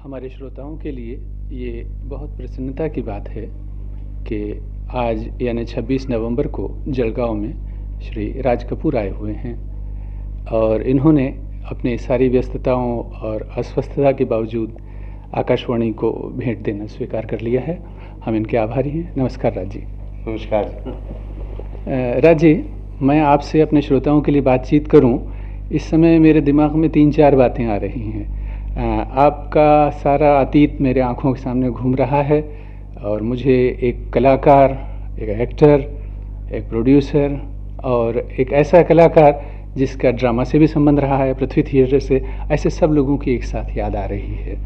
हमारे श्रोताओं के लिए ये बहुत प्रसन्नता की बात है कि आज यानी 26 नवंबर को जलगांव में श्री राज कपूर आए हुए हैं और इन्होंने अपनी सारी व्यस्तताओं और अस्वस्थता के बावजूद आकाशवाणी को भेंट देना स्वीकार कर लिया है। हम इनके आभारी हैं। नमस्कार राज जी। नमस्कार राज जी, मैं आपसे अपने श्रोताओं के लिए बातचीत करूं, इस समय मेरे दिमाग में 3-4 बातें आ रही हैं। आपका सारा अतीत मेरे आँखों के सामने घूम रहा है और मुझे एक कलाकार, एक एक्टर, एक प्रोड्यूसर और एक ऐसा कलाकार जिसका ड्रामा से भी संबंध रहा है, पृथ्वी थिएटर से, ऐसे सब लोगों की एक साथ याद आ रही है।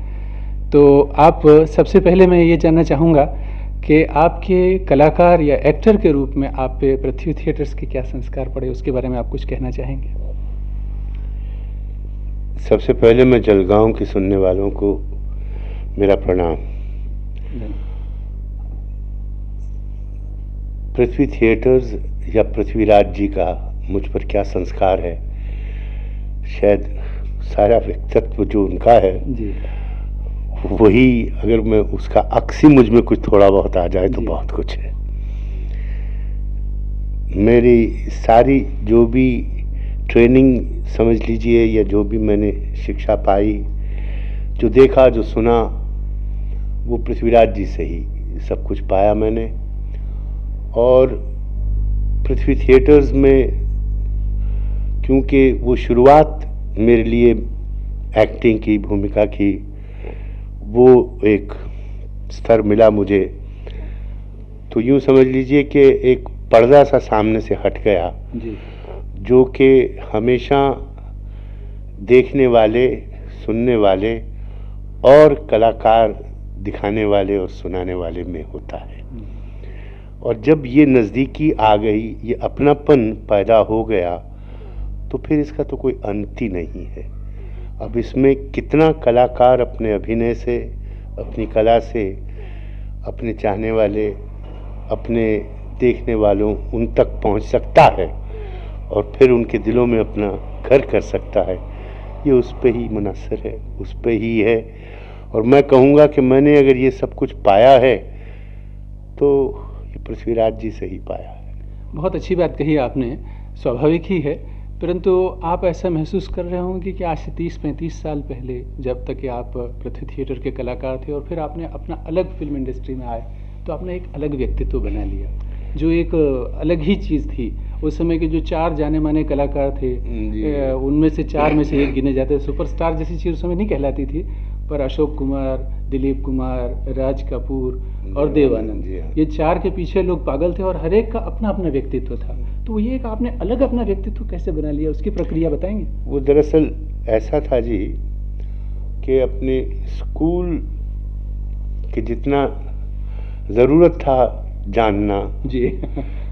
तो आप सबसे पहले मैं ये जानना चाहूँगा कि आपके कलाकार या एक्टर के रूप में आप पे पृथ्वी थिएटर्स के क्या संस्कार पड़े, उसके बारे में आप कुछ कहना चाहेंगे? सबसे पहले मैं जलगांव के सुनने वालों को मेरा प्रणाम। पृथ्वी थिएटर्स या पृथ्वीराज जी का मुझ पर क्या संस्कार है, शायद सारा व्यक्तित्व जो उनका है जी, वही अगर मैं उसका अक्सी मुझ में कुछ थोड़ा बहुत आ जाए तो बहुत कुछ है। मेरी सारी जो भी ट्रेनिंग समझ लीजिए या जो भी मैंने शिक्षा पाई, जो देखा, जो सुना, वो पृथ्वीराज जी से ही सब कुछ पाया मैंने। और पृथ्वी थिएटर्स में क्योंकि वो शुरुआत मेरे लिए एक्टिंग की, भूमिका की, वो एक स्तर मिला मुझे, तो यूँ समझ लीजिए कि एक पर्दा सा सामने से हट गया जी, जो कि हमेशा देखने वाले, सुनने वाले और कलाकार दिखाने वाले और सुनाने वाले में होता है। और जब ये नज़दीकी आ गई, ये अपनापन पैदा हो गया, तो फिर इसका तो कोई अंत ही नहीं है। अब इसमें कितना कलाकार अपने अभिनय से, अपनी कला से अपने चाहने वाले, अपने देखने वालों उन तक पहुंच सकता है और फिर उनके दिलों में अपना घर कर सकता है, ये उस पे ही मुनहसर है, उस पे ही है। और मैं कहूँगा कि मैंने अगर ये सब कुछ पाया है तो ये पृथ्वीराज जी से ही पाया है। बहुत अच्छी बात कही आपने, स्वाभाविक ही है, परंतु आप ऐसा महसूस कर रहे होंगे कि आज से 30-35 साल पहले, जब तक कि आप पृथ्वी थिएटर के कलाकार थे और फिर आपने अपना अलग फिल्म इंडस्ट्री में आए, तो आपने एक अलग व्यक्तित्व बना लिया, जो एक अलग ही चीज़ थी। उस समय के जो 4 जाने माने कलाकार थे, उनमें से 4 में से एक गिने जाते। सुपरस्टार जैसी चीज़ उस समय नहीं कहलाती थी, पर अशोक कुमार, दिलीप कुमार, राज कपूर और देवानंद, ये 4 के पीछे लोग पागल थे और हर एक का अपना अपना व्यक्तित्व था। तो ये एक आपने अलग अपना व्यक्तित्व कैसे बना लिया, उसकी प्रक्रिया बताएंगे? वो दरअसल ऐसा था जी कि अपने स्कूल के जितना ज़रूरत था जानना जी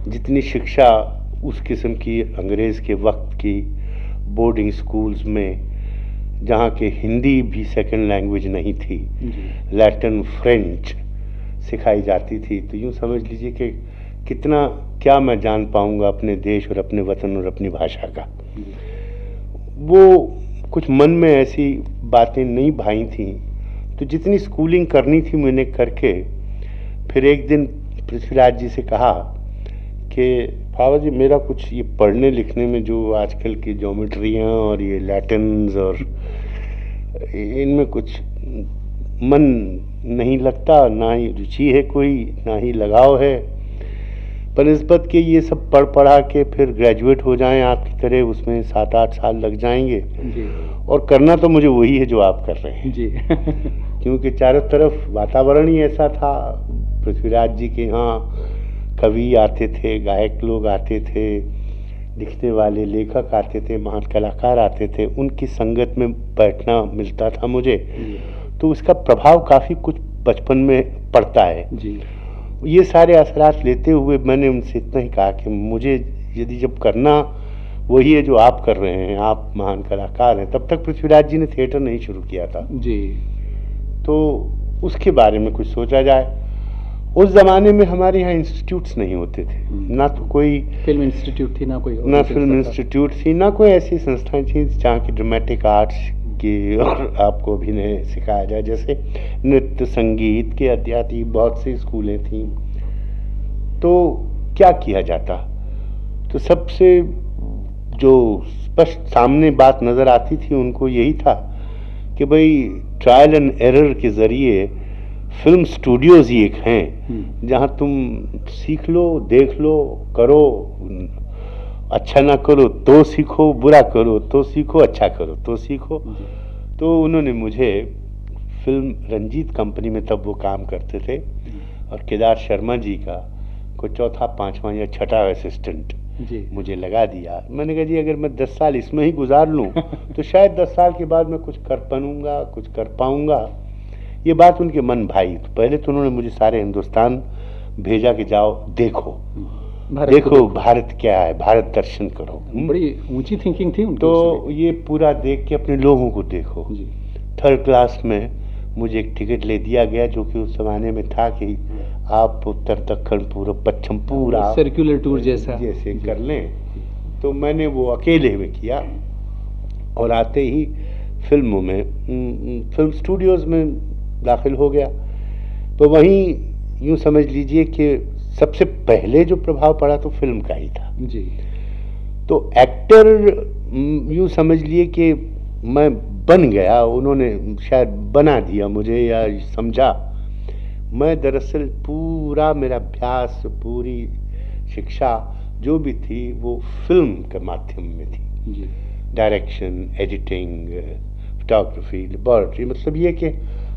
जितनी शिक्षा उस किस्म की अंग्रेज़ के वक्त की बोर्डिंग स्कूल्स में, जहाँ के हिंदी भी सेकंड लैंग्वेज नहीं थी, लैटिन, फ्रेंच सिखाई जाती थी, तो यूँ समझ लीजिए कि कितना क्या मैं जान पाऊँगा अपने देश और अपने वतन और अपनी भाषा का। वो कुछ मन में ऐसी बातें नहीं भाई थी, तो जितनी स्कूलिंग करनी थी मैंने करके फिर एक दिन पृथ्वीराज जी से कहा कि बाबा जी, मेरा कुछ ये पढ़ने लिखने में जो आजकल की ज्योमेट्रियाँ और ये लैटिन्स और इनमें कुछ मन नहीं लगता, ना ही रुचि है कोई, ना ही लगाव है। बनिस्बत के ये सब पढ़ पढ़ा के फिर ग्रेजुएट हो जाएं आपकी तरह, उसमें 7-8 साल लग जाएंगे जी। और करना तो मुझे वही है जो आप कर रहे हैं जी क्योंकि चारों तरफ वातावरण ही ऐसा था। पृथ्वीराज जी के यहाँ कवि आते थे, गायक लोग आते थे, लिखने वाले लेखक आते थे, महान कलाकार आते थे, उनकी संगत में बैठना मिलता था मुझे, तो उसका प्रभाव काफ़ी कुछ बचपन में पड़ता है जी। ये सारे असरात लेते हुए मैंने उनसे इतना ही कहा कि मुझे यदि जब करना वही है जो आप कर रहे हैं, आप महान कलाकार हैं। तब तक पृथ्वीराज जी ने थिएटर नहीं शुरू किया था जी, तो उसके बारे में कुछ सोचा जाए। उस ज़माने में हमारे यहाँ इंस्टीट्यूट्स नहीं होते थे, ना तो कोई फिल्म इंस्टीट्यूट थी, ना कोई फिल्म इंस्टीट्यूट थी, ना कोई ऐसी संस्थाएं थी जहाँ की ड्रामेटिक आर्ट्स कि और आपको अभिनय सिखाया जाए, जैसे नृत्य संगीत के इत्यादि बहुत सी स्कूलें थीं। तो क्या किया जाता? तो सबसे जो स्पष्ट सामने बात नज़र आती थी उनको यही था कि भाई ट्रायल एंड एरर के ज़रिए फिल्म स्टूडियोज़ ही एक हैं जहाँ तुम सीख लो, देख लो, करो, अच्छा ना करो तो सीखो, बुरा करो तो सीखो, अच्छा करो तो सीखो। तो उन्होंने मुझे फिल्म रंजीत कंपनी में तब वो काम करते थे और केदार शर्मा जी का कोई चौथा, पांचवा या छठा असिस्टेंट मुझे लगा दिया। मैंने कहा जी अगर मैं 10 साल इसमें ही गुजार लूँ तो शायद 10 साल के बाद मैं कुछ कर पाऊँगा, कुछ कर पाऊँगा। ये बात उनके मन भाई। तो पहले तो उन्होंने मुझे सारे हिंदुस्तान भेजा कि जाओ देखो, देखो भारत क्या है, भारत दर्शन करो। बड़ी ऊंची थिंकिंग थी उनकी। तो ये पूरा देख के अपने लोगों को देखो। थर्ड क्लास में मुझे एक टिकट ले दिया गया, जो कि उस जमाने में था कि आप उत्तर, दक्षिण, पूर्व, पश्चिम पूरा सर्कुलर टूर जैसे कर लें। तो मैंने वो अकेले में किया और आते ही फिल्मों में, फिल्म स्टूडियोज़ में दाखिल हो गया। तो वहीं यूँ समझ लीजिए कि सबसे पहले जो प्रभाव पड़ा तो फिल्म का ही था जी। तो एक्टर यूँ समझ लिए कि मैं बन गया, उन्होंने शायद बना दिया मुझे या समझा। मैं दरअसल पूरा मेरा अभ्यास, पूरी शिक्षा जो भी थी वो फिल्म के माध्यम में थी। डायरेक्शन, एडिटिंग, फोटोग्राफी, लेबोरेटरी, मतलब ये कि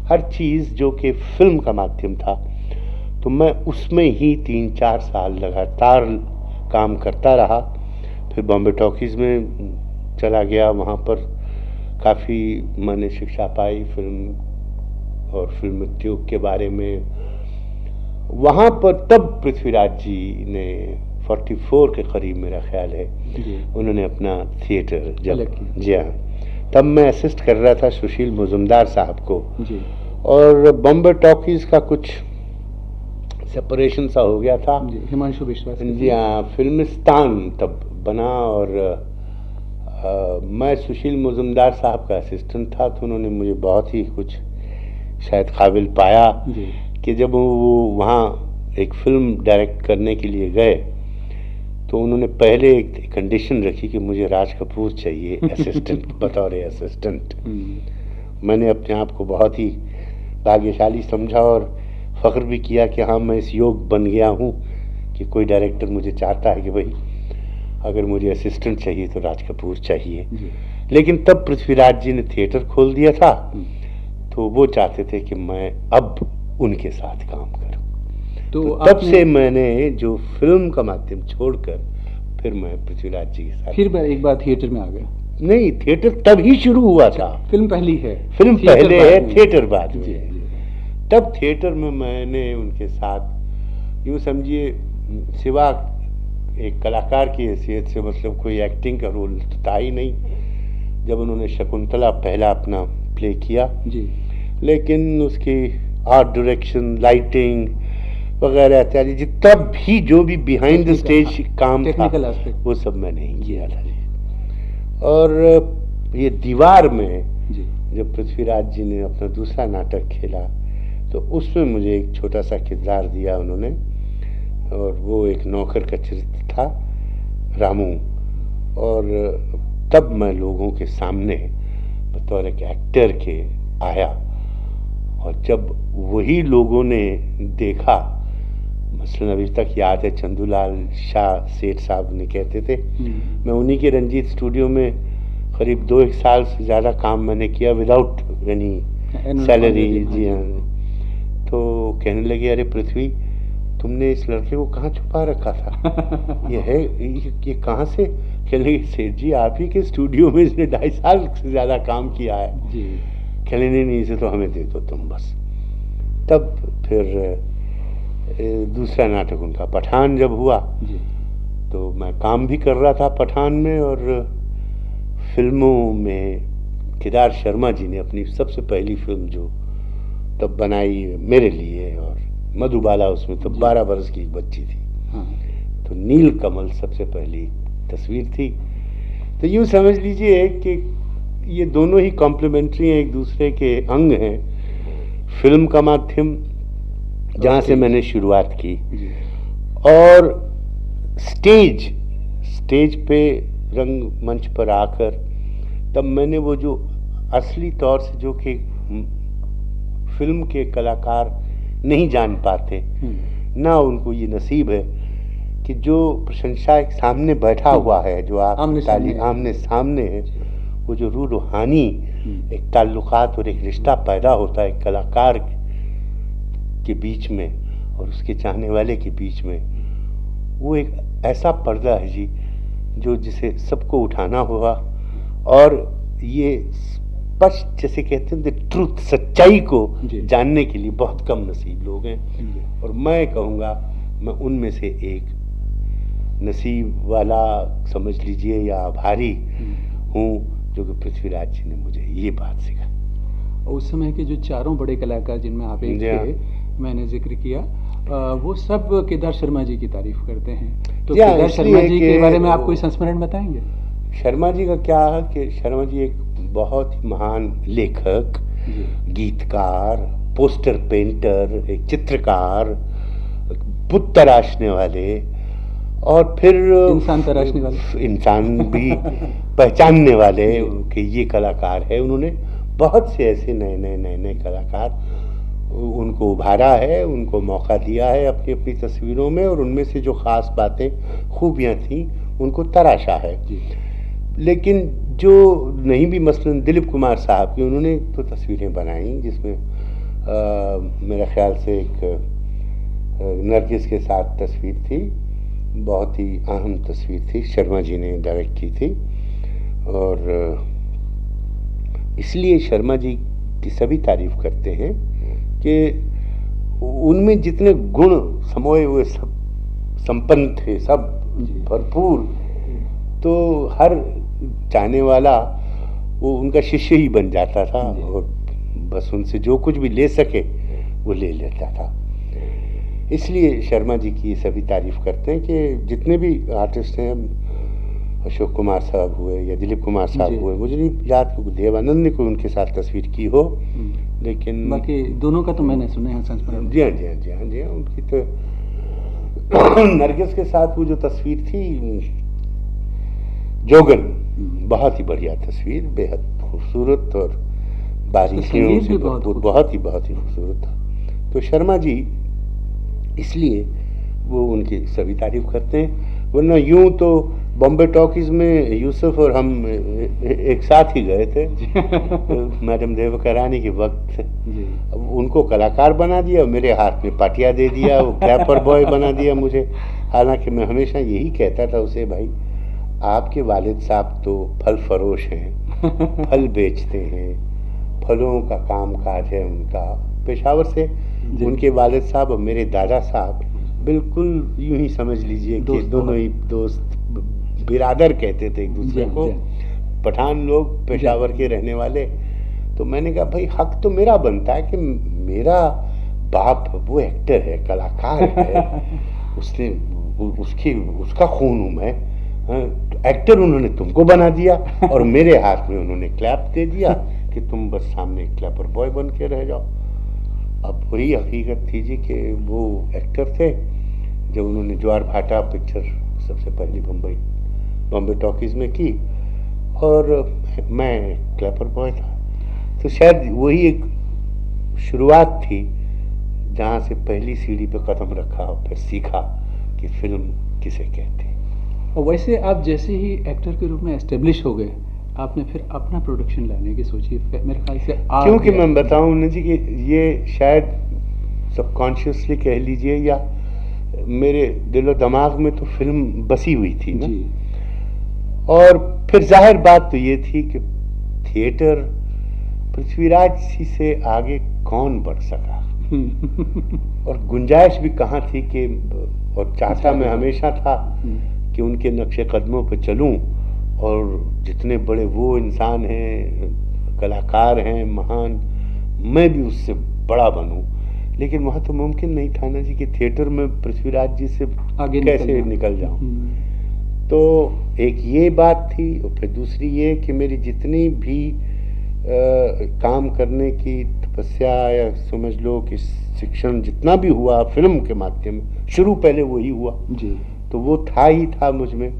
हर चीज़ जो कि फिल्म का माध्यम था। तो मैं उसमें ही 3-4 साल लगातार काम करता रहा। फिर बॉम्बे टॉकीज़ में चला गया, वहाँ पर काफ़ी मैंने शिक्षा पाई फिल्म और फिल्म उद्योग के बारे में। वहाँ पर तब पृथ्वीराज जी ने 44 के करीब मेरा ख्याल है उन्होंने अपना थिएटर जब, जी हाँ, तब मैं असिस्ट कर रहा था सुशील मुजुमदार साहब को जी। और बॉम्बे टॉकीज़ का कुछ सेपरेशन सा हो गया था। हिमांशु विश्वास जी हाँ, फिल्मिस्तान तब बना और मैं सुशील मुजुमदार साहब का असिस्टेंट था। तो उन्होंने मुझे बहुत ही कुछ शायद काबिल पाया कि जब वो वहाँ एक फिल्म डायरेक्ट करने के लिए गए तो उन्होंने पहले एक कंडीशन रखी कि मुझे राज कपूर चाहिए असिस्टेंट बतौर असिस्टेंट। मैंने अपने आप को बहुत ही भाग्यशाली समझा और फ़ख्र भी किया कि हाँ मैं इस योग बन गया हूँ कि कोई डायरेक्टर मुझे चाहता है कि भाई अगर मुझे असिस्टेंट चाहिए तो राज कपूर चाहिए। लेकिन तब पृथ्वीराज जी ने थिएटर खोल दिया था तो वो चाहते थे कि मैं अब उनके साथ काम करूं। तो तब से मैंने जो फिल्म का माध्यम छोड़कर फिर मैं पृथ्वीराज जी के साथ फिर एक बार थिएटर में आ गया। नहीं, थिएटर तब ही शुरू हुआ था। फिल्म पहली है, फिल्म पहले है, थिएटर बाद में। तब थिएटर में मैंने उनके साथ यूँ समझिए सिवा एक कलाकार की हैसियत से, मतलब कोई एक्टिंग का रोल तो था ही नहीं। जब उन्होंने शकुंतला पहला अपना प्ले किया जी, लेकिन उसकी आर्ट डायरेक्शन, लाइटिंग वगैरह इत्यादि जितना भी जो भी बिहाइंड द स्टेज काम था वो सब मैंने ही किया था। और ये दीवार में जी, जब पृथ्वीराज जी ने अपना दूसरा नाटक खेला तो उसमें मुझे एक छोटा सा किरदार दिया उन्होंने और वो एक नौकर का चरित्र था, रामू। और तब मैं लोगों के सामने बतौर एक एक्टर के आया और जब वही लोगों ने देखा, मसलन अभी तक याद है चंदूलाल शाह सेठ साहब ने कहते थे, मैं उन्हीं के रंजीत स्टूडियो में करीब 2-1 साल से ज़्यादा काम मैंने किया विदाउट एनी सैलरी। जी हाँ। तो कहने लगे अरे पृथ्वी, तुमने इस लड़के को कहाँ छुपा रखा था? ये कहाँ से? कहने लगे सेठ जी आप ही के स्टूडियो में इसने 2.5 साल से ज़्यादा काम किया है जी। कहने नहीं इसे तो हमें दे दो तुम बस। तब फिर दूसरा नाटक उनका पठान जब हुआ जी, तो मैं काम भी कर रहा था पठान में और फिल्मों में केदार शर्मा जी ने अपनी सबसे पहली फिल्म जो तब बनाई मेरे लिए और मधुबाला उसमें तो 12 वर्ष की बच्ची थी। तो नील कमल सबसे पहली तस्वीर थी। तो यूँ समझ लीजिए कि ये दोनों ही कॉम्प्लीमेंट्री हैं, एक दूसरे के अंग हैं। फिल्म का माध्यम जहाँ से मैंने शुरुआत की, और स्टेज पे रंगमंच पर आकर तब मैंने वो जो असली तौर से जो कि फिल्म के कलाकार नहीं जान पाते, ना उनको ये नसीब है कि जो प्रशंसा एक सामने बैठा हुआ है, जो आप आमने सामने है, वो जो रूहानी एक ताल्लुकात और एक रिश्ता पैदा होता है कलाकार के बीच में और उसके चाहने वाले के बीच में, वो एक ऐसा पर्दा है जी जो जिसे सबको उठाना होगा। और ये स्पष्ट जैसे कहते हैं ट्रुथ, सच्चाई को जानने के लिए बहुत कम नसीब लोग हैं, और मैं कहूँगा मैं उनमें से एक नसीब वाला समझ लीजिए या आभारी हूँ, जो कि पृथ्वीराज जी ने मुझे ये बात सिखाई। उस समय के जो चारों बड़े कलाकार जिनमें आप एक थे, मैंने जिक्र किया, वो सब केदार शर्मा जी की तारीफ करते हैं, तो केदार शर्मा जी के बारे में आप कोई संस्मरण बताएंगे? शर्मा जी का क्या है कि शर्मा जी एक बहुत ही महान लेखक, गीतकार, पोस्टर पेंटर, एक चित्रकार, बुत तराशने वाले, और फिर इंसान तराशने वाले, इंसान भी पहचानने वाले कि ये कलाकार है। उन्होंने बहुत से ऐसे नए कलाकार उनको उभारा है, उनको मौका दिया है अपनी अपनी तस्वीरों में, और उनमें से जो ख़ास बातें खूबियाँ थीं उनको तराशा है। लेकिन जो नहीं भी, मसलन दिलीप कुमार साहब की उन्होंने तो तस्वीरें बनाई जिसमें मेरा ख्याल से एक नरगिस के साथ तस्वीर थी, बहुत ही अहम तस्वीर थी, शर्मा जी ने डायरेक्ट की थी। और इसलिए शर्मा जी की सभी तारीफ करते हैं कि उनमें जितने गुण समोए हुए सब संपन्न थे, सब भरपूर, तो हर चाहने वाला वो उनका शिष्य ही बन जाता था, और बस उनसे जो कुछ भी ले सके वो ले लेता था। इसलिए शर्मा जी की सभी तारीफ करते हैं कि जितने भी आर्टिस्ट हैं, अशोक कुमार साहब हुए या दिलीप कुमार साहब हुए, मुझे नहीं याद कि देवानंद ने कोई उनके साथ तस्वीर की हो, लेकिन बाकी दोनों का तो मैंने सुना है संस्मरण। जी हाँ, उनकी तो नरगिस के साथ वो जो तस्वीर थी जोगन, बहुत ही बढ़िया तस्वीर, बेहद खूबसूरत और बारीकियों से बहुत ही खूबसूरत था। तो शर्मा जी इसलिए वो उनकी सभी तारीफ करते हैं, वरना यूं तो बॉम्बे टॉकीज में यूसुफ और हम एक साथ ही गए थे मैडम देवका रानी के वक्त। अब उनको कलाकार बना दिया, मेरे हाथ में पाटिया दे दिया, वो क्लैपर बॉय बना दिया मुझे। हालांकि मैं हमेशा यही कहता था उसे, भाई आपके वालिद साहब तो फल फरोश हैं, फल बेचते हैं, फलों का काम काज है उनका। पेशावर से उनके वालिद साहब और मेरे दादा साहब बिल्कुल यूं ही समझ लीजिए कि दोनों ही दोस्त, बिरादर कहते थे एक दूसरे को, पठान लोग, पेशावर के रहने वाले। तो मैंने कहा भाई हक तो मेरा बनता है कि मेरा बाप वो एक्टर है, कलाकार है, उसने उसका खून हूँ मैं। तो एक्टर उन्होंने तुमको बना दिया और मेरे हाथ में उन्होंने क्लैप दे दिया कि तुम बस सामने क्लैपर बॉय बन के रह जाओ। अब वही हकीकत थी जी कि वो एक्टर थे। जब उन्होंने ज्वार भाटा पिक्चर सबसे पहली बॉम्बे टॉकीज में की और मैं क्लैपर बॉय था, तो शायद वही एक शुरुआत थी जहाँ से पहली सीढ़ी पे कदम रखा और फिर सीखा कि फिल्म किसे कहते हैं। और वैसे आप जैसे ही एक्टर के रूप में एस्टेब्लिश हो गए, आपने फिर अपना प्रोडक्शन लाने की सोची, मेरे ख्याल से क्योंकि मैं बताऊं ना जी कि ये शायद सबकॉन्शियसली कह लीजिए या मेरे दिलो दिमाग में तो फिल्म बसी हुई थी ना। और फिर जाहिर बात तो ये थी कि थिएटर पृथ्वीराज जी से आगे कौन बढ़ सका और गुंजाइश भी कहाँ थी कि, और चाहता मैं हमेशा था कि उनके नक्शे कदमों पर चलूं और जितने बड़े वो इंसान हैं, कलाकार हैं महान, मैं भी उससे बड़ा बनूं। लेकिन वहाँ तो मुमकिन नहीं था ना जी कि थिएटर में पृथ्वीराज जी से आगे कैसे निकल जाऊं। तो एक ये बात थी, और फिर दूसरी ये कि मेरी जितनी भी काम करने की तपस्या या समझ लो कि शिक्षण जितना भी हुआ फिल्म के माध्यम, शुरू पहले वही हुआ जी। तो वो था ही था मुझ में।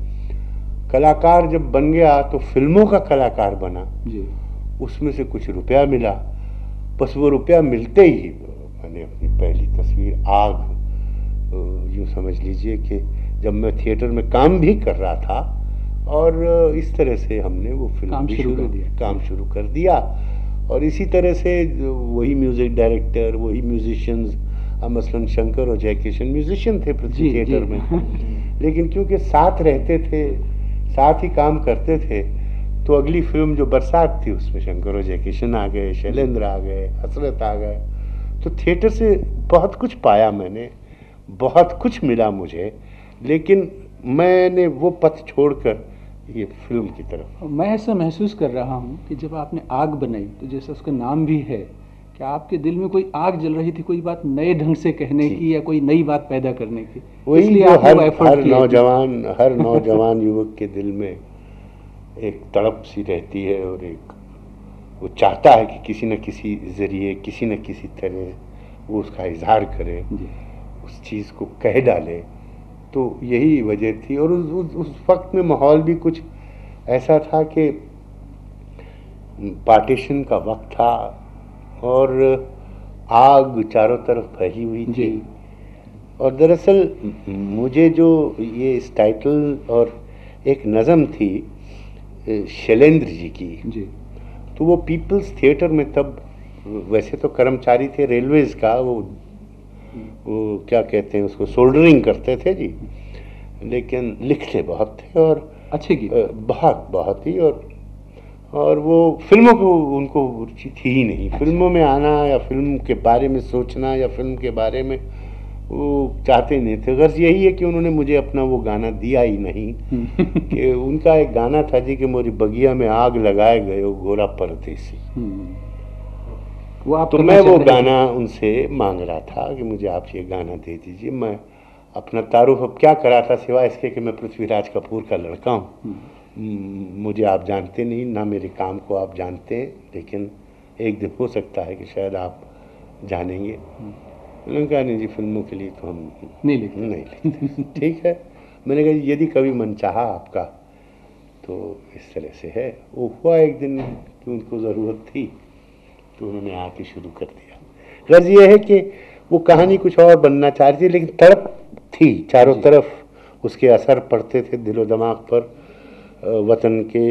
कलाकार जब बन गया तो फिल्मों का कलाकार बना जी। उसमें से कुछ रुपया मिला, बस वो रुपया मिलते ही मैंने अपनी पहली तस्वीर आग, यूँ समझ लीजिए कि जब मैं थिएटर में काम भी कर रहा था और इस तरह से हमने वो फिल्म भी काम शुरू कर दिया। और इसी तरह से वही म्यूज़िक डायरेक्टर, वही म्यूजिशियंस, मसलन शंकर और जयकिशन म्यूजिशियन थे पृथ्वी थिएटर में, लेकिन क्योंकि साथ रहते थे, साथ ही काम करते थे, तो अगली फिल्म जो बरसात थी उसमें शंकर और जयकिशन आ गए, शैलेंद्र आ गए, हसरत आ गए। तो थिएटर से बहुत कुछ पाया मैंने, बहुत कुछ मिला मुझे, लेकिन मैंने वो पथ छोड़कर ये फिल्म की तरफ। मैं ऐसा महसूस कर रहा हूँ कि जब आपने आग बनाई तो जैसा उसका नाम भी है कि आपके दिल में कोई आग जल रही थी, कोई बात नए ढंग से कहने की या कोई नई बात पैदा करने की। वही जो हर नौजवान युवक के दिल में एक तड़प सी रहती है और एक वो चाहता है कि किसी न किसी जरिए, किसी न किसी तरह वो उसका इजहार करे, उस चीज़ को कह डाले। तो यही वजह थी। और उस वक्त में माहौल भी कुछ ऐसा था कि पार्टीशन का वक्त था और आग चारों तरफ फैली हुई थी। और दरअसल मुझे जो ये इस टाइटल और एक नज़म थी शैलेंद्र जी की, तो वो पीपल्स थिएटर में तब वैसे तो कर्मचारी थे रेलवेज का, वो क्या कहते हैं उसको, सोल्डरिंग करते थे जी, लेकिन लिखते बहुत थे और अच्छे की बहुत ही। और वो फिल्मों को उनको रुचि थी ही नहीं, फिल्मों में आना या फिल्म के बारे में सोचना या फिल्म के बारे में वो चाहते नहीं थे। गर्ज यही है कि उन्होंने मुझे अपना वो गाना दिया ही नहीं कि उनका एक गाना था जी कि मोरी बगिया में आग लगाए गए गोरा परदेसी। तो मैं वो गाना उनसे मांग रहा था कि मुझे आप ये गाना दे दीजिए। मैं अपना तारुफ अब क्या करा था सिवाय इसके कि मैं पृथ्वीराज कपूर का लड़का हूँ, मुझे आप जानते नहीं, ना मेरे काम को आप जानते हैं, लेकिन एक दिन हो सकता है कि शायद आप जानेंगे। उन्होंने कहा नहीं जी, फिल्मों के लिए तो हम नहीं लिखते। ठीक है, मैंने कहा यदि कभी मन चाहा आपका तो इस तरह से है। वो हुआ एक दिन कि उनको ज़रूरत थी तो उन्होंने आके शुरू कर दिया। गर्ज ये है कि वो कहानी कुछ और बनना चाह रही थी, लेकिन तड़प थी चारों तरफ, उसके असर पड़ते थे दिलो दिमाग पर, वतन के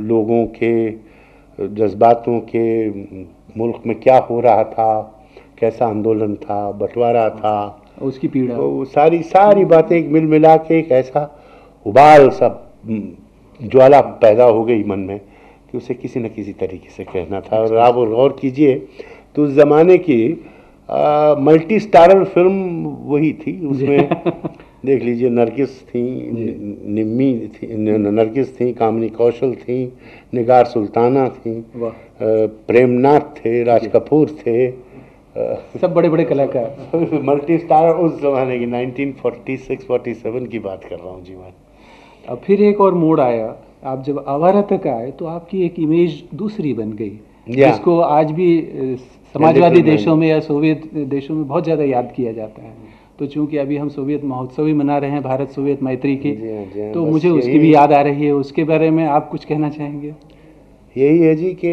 लोगों के जज्बातों के, मुल्क में क्या हो रहा था, कैसा आंदोलन था, बंटवारा था, उसकी पीड़ा, वो सारी बातें एक मिल मिला के एक ऐसा उबाल सा ज्वाला पैदा हो गई मन में कि उसे किसी न किसी तरीके से कहना था। और आप गौर कीजिए तो उस ज़माने की मल्टी स्टारर फिल्म वही थी। उसमें देख लीजिए नरगिस थी, निम्मी थी, नरगिस थी, कामिनी कौशल थी, निगार सुल्ताना थी, प्रेमनाथ थे, राज कपूर थे, सब बड़े बड़े कलाकार। मल्टी स्टारर उस ज़माने की 1946-47 की बात कर रहा हूँ जी मैं। अब फिर एक और मोड़ आया, आप जब आवारा तक आए तो आपकी एक इमेज दूसरी बन गई, जिसको आज भी समाजवादी देशों में या सोवियत देशों में बहुत ज़्यादा याद किया जाता है। तो चूंकि अभी हम सोवियत महोत्सव ही मना रहे हैं, भारत सोवियत मैत्री की, तो मुझे उसकी भी याद आ रही है। उसके बारे में आप कुछ कहना चाहेंगे? यही है जी कि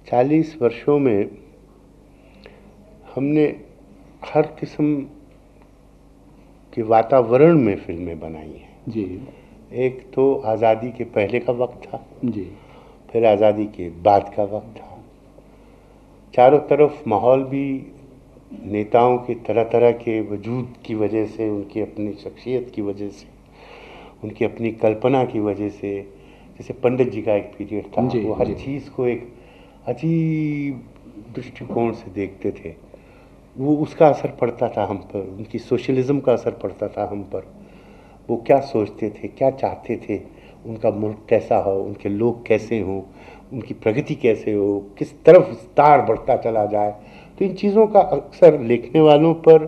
40 वर्षों में हमने हर किस्म के वातावरण में फिल्में बनाई हैं जी। एक तो आज़ादी के पहले का वक्त था जी, फिर आज़ादी के बाद का वक्त था। चारों तरफ माहौल भी नेताओं के तरह तरह के वजूद की वजह से, उनकी अपनी शख्सियत की वजह से, उनकी अपनी कल्पना की वजह से, जैसे पंडित जी का एक पीरियड था, वो हर चीज़ को एक अजीब दृष्टिकोण से देखते थे। वो उसका असर पड़ता था हम पर, उनकी सोशलिज्म का असर पड़ता था हम पर। वो क्या सोचते थे, क्या चाहते थे, उनका मुल्क कैसा हो, उनके लोग कैसे हों, उनकी प्रगति कैसे हो, किस तरफ विस्तार बढ़ता चला जाए। तो इन चीज़ों का अक्सर लिखने वालों पर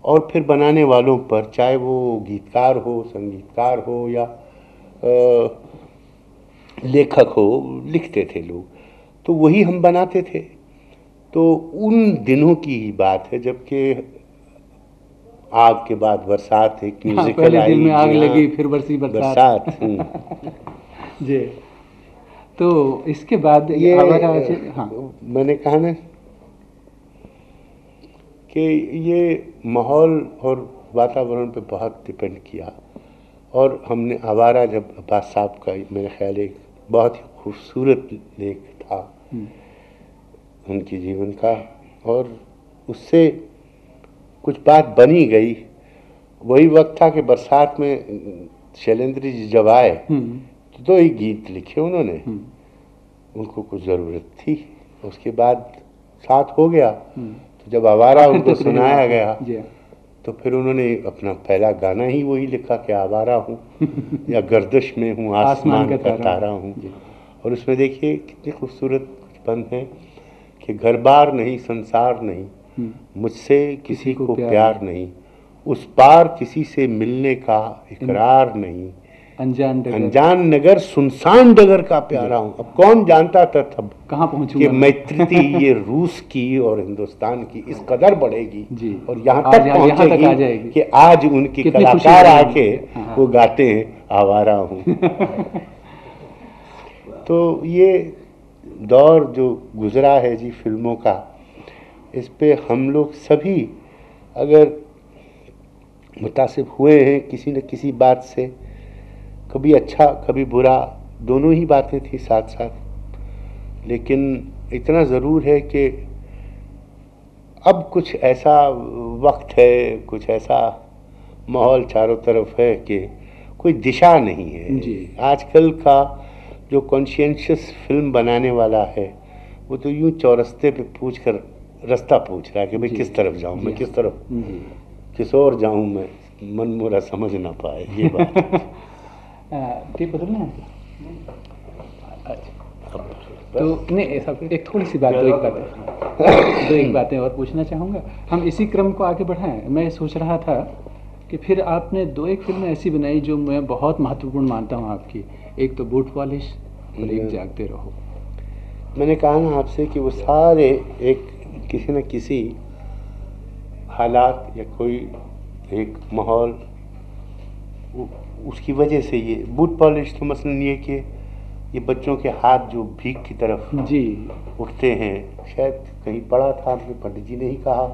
और फिर बनाने वालों पर, चाहे वो गीतकार हो, संगीतकार हो या लेखक हो, लिखते थे लोग, तो वही हम बनाते थे। तो उन दिनों की ही बात है जबकि आग के बाद बरसात एक म्यूजिकल पहले आई। दिल में आग जी हाँ, लगी फिर बरसी बरसात। जी। तो इसके बाद ये आवारा, हाँ, मैंने कहा ना कि ये माहौल और वातावरण पे बहुत डिपेंड किया। और हमने आवारा, जब अब्बास साहब का मेरे ख्याल एक बहुत ही खूबसूरत लेख था उनके जीवन का, और उससे कुछ बात बनी गई। वही वक्त था कि बरसात में शैलेंद्र जी जब आए तो 2 ही गीत लिखे उन्होंने, उनको कुछ ज़रूरत थी। उसके बाद साथ हो गया, तो जब आवारा उनको सुनाया गया तो फिर उन्होंने अपना पहला गाना ही वही लिखा कि आवारा हूँ या गर्दिश में हूँ, आसमान का तारा हूँ। और उसमें देखिए कितनी खूबसूरत कुछ बंद है कि घर बार नहीं, संसार नहीं, मुझसे किसी को प्यार नहीं, उस पार किसी से मिलने का इकरार नहीं, अनजान नगर सुनसान डगर का प्यारा हूँ। अब कौन जानता था तब कहाँ पहुंचूंगा कि मैत्री ये रूस की और हिंदुस्तान की इस कदर बढ़ेगी जी, और यहाँ तक पहुंचेगी कि आज उनके कलाकार आके वो गाते हैं आवारा हूँ। तो ये दौर जो गुजरा है जी फिल्मों का, इस पे हम लोग सभी अगर मुतासिब हुए हैं किसी न किसी बात से, कभी अच्छा कभी बुरा, दोनों ही बातें थी साथ साथ। लेकिन इतना ज़रूर है कि अब कुछ ऐसा वक्त है, कुछ ऐसा माहौल चारों तरफ है कि कोई दिशा नहीं है जी। आजकल का जो कॉन्शियंशियस फिल्म बनाने वाला है वो तो यूं चौरस्ते पे पूछ कर रास्ता पूछ रहा है कि भाई किस तरफ जाऊं मैं, किस तरफ किस और जाऊं मैं, मन मोरा समझ ना पाए ये बात। बदलना है। तो नहीं, ऐसा एक थोड़ी सी बात, दो एक बातें और पूछना चाहूँगा। हम इसी क्रम को आगे बढ़ाएं। मैं सोच रहा था कि फिर आपने 2 फिल्में ऐसी बनाई जो मैं बहुत महत्वपूर्ण मानता हूँ आपकी, एक तो बूट पॉलिश और एक जागते रहो। मैंने कहा ना आपसे कि वो सारे एक किसी न किसी हालात या कोई एक माहौल, उसकी वजह से ये बूट पॉलिश तो मसलन ये कि ये बच्चों के हाथ जो भीख की तरफ जी उठते हैं, शायद कहीं पढ़ा था, अपने पंडित जी ने ही कहा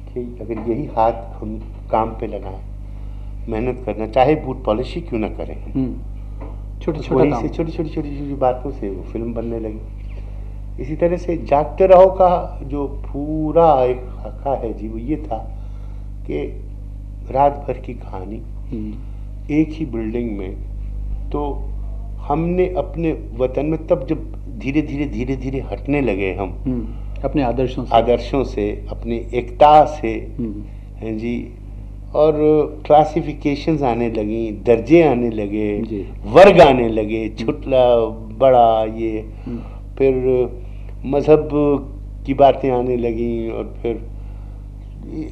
कि अगर यही हाथ हम काम पे लगाएं, मेहनत करना, चाहे बूट पॉलिश ही क्यों ना करें, छोटी छोटी बातों से वो फिल्म बनने लगी। इसी तरह से जागते रहो का जो पूरा एक खाका है जी, वो ये था कि रात भर की कहानी एक ही बिल्डिंग में। तो हमने अपने वतन में तब जब धीरे धीरे हटने लगे हम अपने आदर्शों से अपनी एकता से, हैं जी, और क्लासिफिकेशंस आने लगी, दर्जे आने लगे, वर्ग आने लगे, छोटा बड़ा, ये फिर मज़हब की बातें आने लगी, और फिर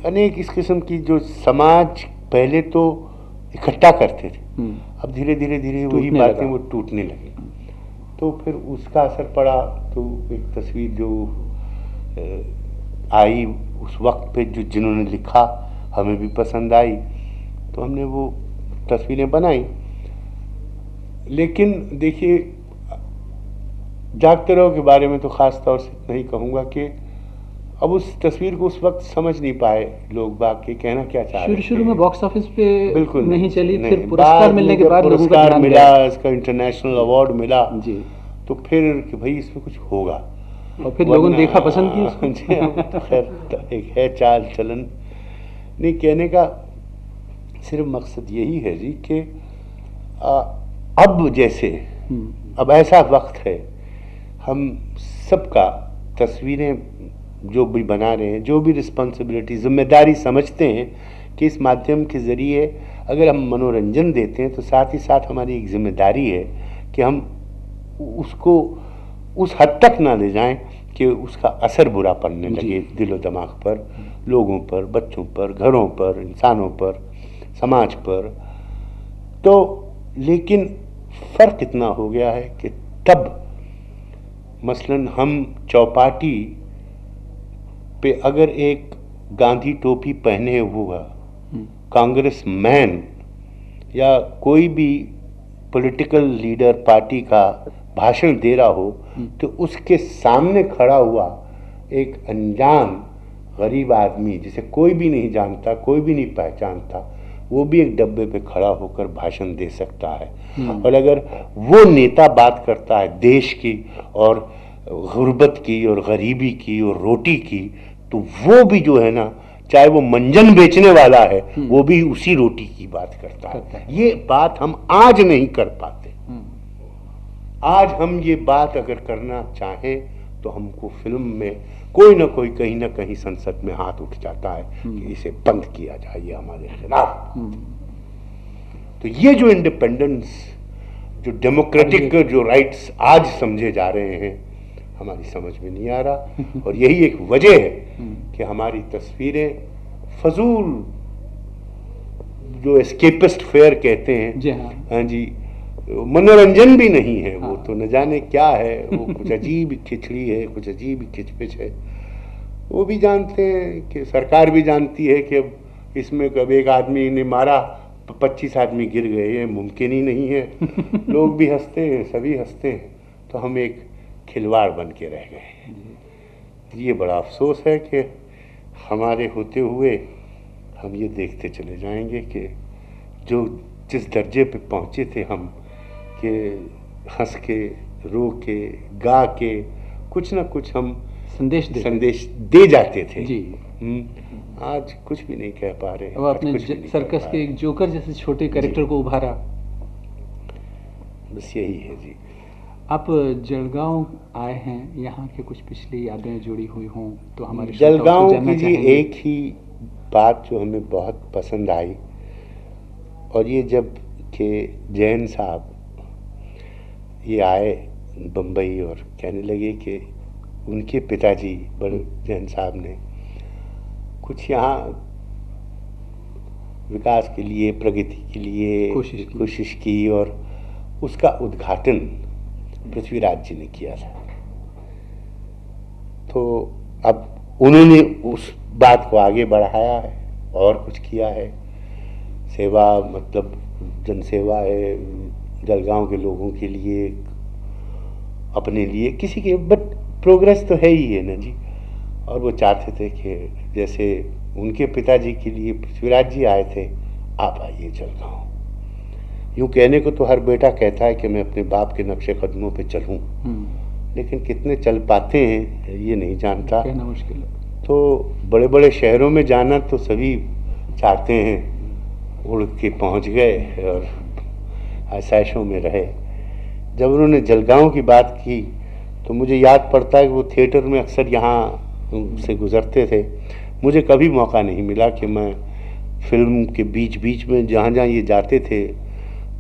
अनेक इस किस्म की जो समाज पहले तो इकट्ठा करते थे, अब धीरे धीरे वही बातें वो टूटने लगी। तो फिर उसका असर पड़ा। तो एक तस्वीर जो आई उस वक्त पे, जो जिन्होंने लिखा हमें भी पसंद आई, तो हमने वो तस्वीरें बनाई। लेकिन देखिए, जागते रहो के बारे में तो ख़ास तौर से इतना ही कहूँगा कि अब उस तस्वीर को उस वक्त समझ नहीं पाए लोग बाग के कहना क्या चाह रहे थे। शुरू में बॉक्स ऑफिस पे बिल्कुल नहीं चली, फिर पुरस्कार मिलने के बाद पुरस्कार मिला, इसका इंटरनेशनल अवार्ड मिला जी, तो फिर कि भाई इसमें कुछ होगा, और फिर लोगों ने देखा, पसंद की। तो खैर एक है चाल चलन। नहीं, कहने का सिर्फ मकसद यही है जी कि अब जैसे अब ऐसा वक्त है, हम सबका तस्वीरें जो भी बना रहे हैं, जो भी रिस्पॉन्सिबिलिटी, जिम्मेदारी समझते हैं कि इस माध्यम के ज़रिए अगर हम मनोरंजन देते हैं तो साथ ही साथ हमारी एक जिम्मेदारी है कि हम उसको उस हद तक ना ले जाएं कि उसका असर बुरा पड़ने लगे दिलो दिमाग पर, लोगों पर, बच्चों पर, घरों पर, इंसानों पर, समाज पर। तो लेकिन फ़र्क इतना हो गया है कि तब मसलन हम चौपाटी पे अगर एक गांधी टोपी पहने हुआ कांग्रेस मैन या कोई भी पॉलिटिकल लीडर पार्टी का भाषण दे रहा हो तो उसके सामने खड़ा हुआ एक अनजान गरीब आदमी जिसे कोई भी नहीं जानता, कोई भी नहीं पहचानता, वो भी एक डब्बे पे खड़ा होकर भाषण दे सकता है। और अगर वो नेता बात करता है देश की और गुर्बत की और गरीबी की और रोटी की, तो वो भी जो है ना, चाहे वो मंजन बेचने वाला है, वो भी उसी रोटी की बात करता है। ये बात हम आज नहीं कर पाते। आज हम ये बात अगर करना चाहें तो हमको फिल्म में कोई ना कोई कहीं ना कहीं संसद में हाथ उठ जाता है कि इसे बंद किया जाए, ये हमारे खिलाफ। तो ये जो इंडिपेंडेंस, जो डेमोक्रेटिक जो राइट्स आज समझे जा रहे हैं, हमारी समझ में नहीं आ रहा। और यही एक वजह है कि हमारी तस्वीरें फजूल, जो एस्केपिस्ट फेयर कहते हैं, हाँ जी, मनोरंजन भी नहीं है। वो तो न जाने क्या है, वो कुछ अजीब खिचड़ी है, कुछ अजीब खिचपिच है। वो भी जानते हैं कि सरकार भी जानती है कि अब इसमें कब एक आदमी ने मारा 25 आदमी गिर गए, ये मुमकिन ही नहीं है। लोग भी हंसते हैं, सभी हंसते हैं, तो हम एक खिलवाड़ बन के रह गए। ये बड़ा अफसोस है कि हमारे होते हुए हम ये देखते चले जाएंगे कि जो जिस दर्जे पे पहुँचे थे हम, कि हंस के, रो के, गा के कुछ ना कुछ हम संदेश दे जाते थे जी। आज कुछ भी नहीं कह पा रहे। अब आपने सर्कस के एक जोकर जैसे छोटे कैरेक्टर को उभारा, बस यही है जी। आप जलगांव आए हैं, यहाँ के कुछ पिछली यादें जुड़ी हुई हों तो हमारे जलगांव की जी एक ही बात जो हमें बहुत पसंद आई, और ये जब के जैन साहब ये आए बम्बई और कहने लगे कि उनके पिताजी बड़े जैन साहब ने कुछ यहाँ विकास के लिए, प्रगति के लिए कोशिश की और उसका उद्घाटन पृथ्वीराज जी ने किया था। तो अब उन्होंने उस बात को आगे बढ़ाया है और कुछ किया है। सेवा, मतलब जनसेवा है, जलगांव के लोगों के लिए, अपने लिए, किसी के, बट प्रोग्रेस तो है ही है ना जी। और वो चाहते थे कि जैसे उनके पिताजी के लिए पृथ्वीराज जी आए थे, आप आइए जलगांव। यूँ कहने को तो हर बेटा कहता है कि मैं अपने बाप के नक्शे कदमों पे चलूँ, लेकिन कितने चल पाते हैं ये नहीं जानता, कहना मुश्किल है। तो बड़े बड़े शहरों में जाना तो सभी चाहते हैं, उड़ के पहुँच गए और आसाइशों में रहे। जब उन्होंने जलगांव की बात की तो मुझे याद पड़ता है कि वो थिएटर में अक्सर यहाँ से गुजरते थे। मुझे कभी मौका नहीं मिला कि मैं फिल्म के बीच बीच में जहाँ जहाँ ये जाते थे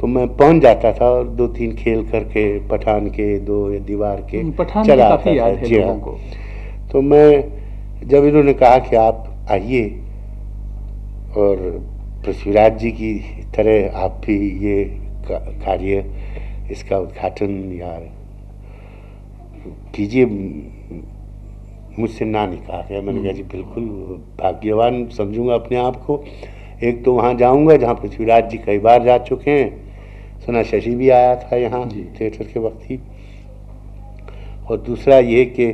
तो मैं पहुँच जाता था और 2-3 खेल करके, पठान के 2 या दीवार के चला आता था। जी हाँ। तो मैं जब इन्होंने कहा कि आप आइए और पृथ्वीराज जी की तरह आप भी ये कार्य, इसका उद्घाटन यार कीजिए, मुझसे ना नहीं कहा गया। मैंने कहा जी बिल्कुल, भाग्यवान समझूंगा अपने आप को। एक तो वहाँ जाऊंगा जहाँ पृथ्वीराज जी कई बार जा चुके हैं, सुना शशि भी आया था यहाँ थिएटर के वक्त ही। और दूसरा ये कि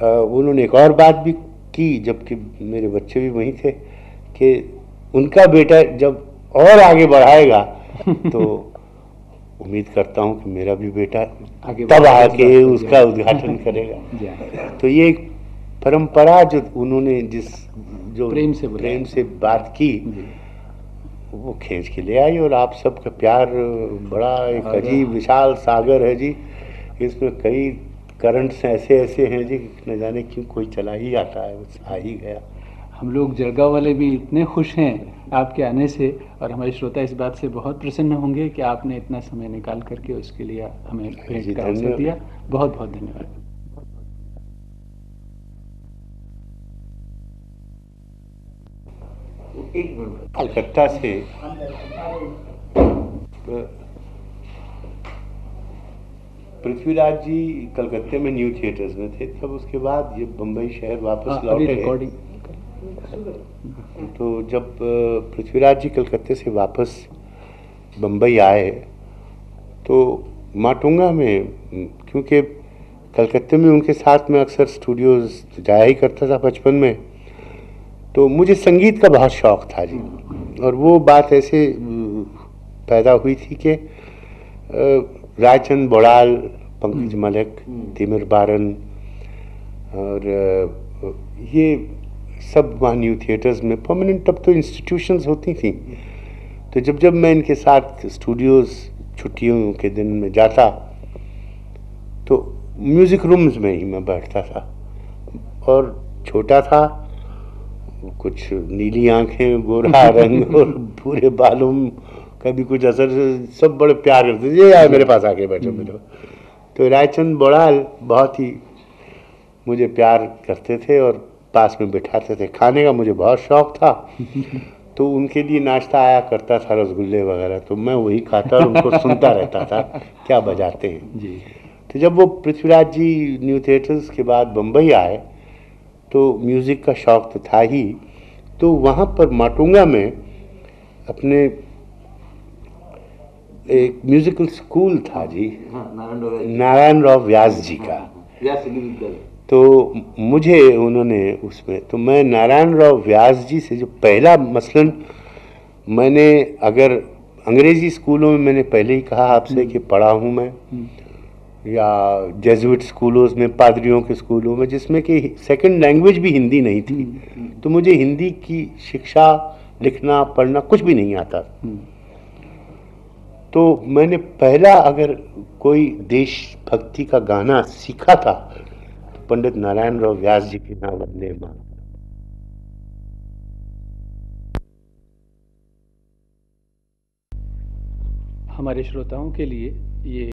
उन्होंने एक और बात भी की, जबकि मेरे बच्चे भी वहीं थे, कि उनका बेटा जब और आगे बढ़ाएगा तो उम्मीद करता हूँ कि मेरा भी बेटा तब आके उसका उद्घाटन करेगा। तो ये एक परंपरा जो उन्होंने जो प्रेम से बात की, वो खींच के ले आई। और आप सबका प्यार बड़ा एक अजीब विशाल सागर है जी, इसमें कई करंट्स ऐसे ऐसे हैं जी, न जाने क्यों कोई चला ही आता है, आ ही गया। हम लोग जलगांव वाले भी इतने खुश हैं आपके आने से, और हमारे श्रोता इस बात से बहुत प्रसन्न होंगे कि आपने इतना समय निकाल करके उसके लिए हमें भेंट का अवसर दिया। बहुत बहुत धन्यवाद। कलकत्ता से पृथ्वीराज जी कलकत्ते में न्यू थिएटर्स में थे, तब उसके बाद ये बम्बई शहर वापस लौटे। रिकॉर्डिंग तो जब पृथ्वीराज जी कलकत्ते से वापस बम्बई आए तो माटुंगा में, क्योंकि कलकत्ते में उनके साथ में अक्सर स्टूडियोज जाया ही करता था बचपन में, तो मुझे संगीत का बहुत शौक था जी। और वो बात ऐसे पैदा हुई थी कि रायचंद बड़ाल, पंकज मलिक, तिमिर बारन और ये सब वहाँ न्यू थिएटर्स में परमानेंट, तब तो इंस्टीट्यूशंस होती थी। तो जब जब मैं इनके साथ स्टूडियोज छुट्टियों के दिन में जाता तो म्यूज़िक रूम्स में ही मैं बैठता था। और छोटा था, कुछ नीली आंखें, गोरा रंग और पूरे बालों का भी कुछ असर, सब बड़े प्यार करते थे, ये यार मेरे पास आके बैठो बैठो। तो रायचंद बड़ाल बहुत ही मुझे प्यार करते थे और पास में बिठाते थे। खाने का मुझे बहुत शौक था, तो उनके लिए नाश्ता आया करता था, रसगुल्ले वगैरह, तो मैं वही खाता और उनको सुनता रहता था क्या बजाते हैं जी। तो जब वो पृथ्वीराज जी न्यू थिएटर्स के बाद बम्बई आए तो म्यूज़िक का शौक तो था ही, तो वहाँ पर माटुंगा में अपने एक म्यूजिकल स्कूल था जी, नारायण राव व्यास जी का। तो मुझे उन्होंने उसमें, तो मैं नारायण राव व्यास जी से जो पहला, मसलन मैंने, अगर अंग्रेजी स्कूलों में मैंने पहले ही कहा आपसे कि पढ़ा हूँ मैं, या जेजुइट स्कूलों में, पादरियों के स्कूलों में, जिसमें कि सेकंड लैंग्वेज भी हिंदी नहीं थी, तो मुझे हिंदी की शिक्षा, लिखना पढ़ना कुछ भी नहीं आता। तो मैंने पहला अगर कोई देशभक्ति का गाना सीखा था तो पंडित नारायण राव व्यास जी के नाम वंदे मां। हमारे श्रोताओं के लिए ये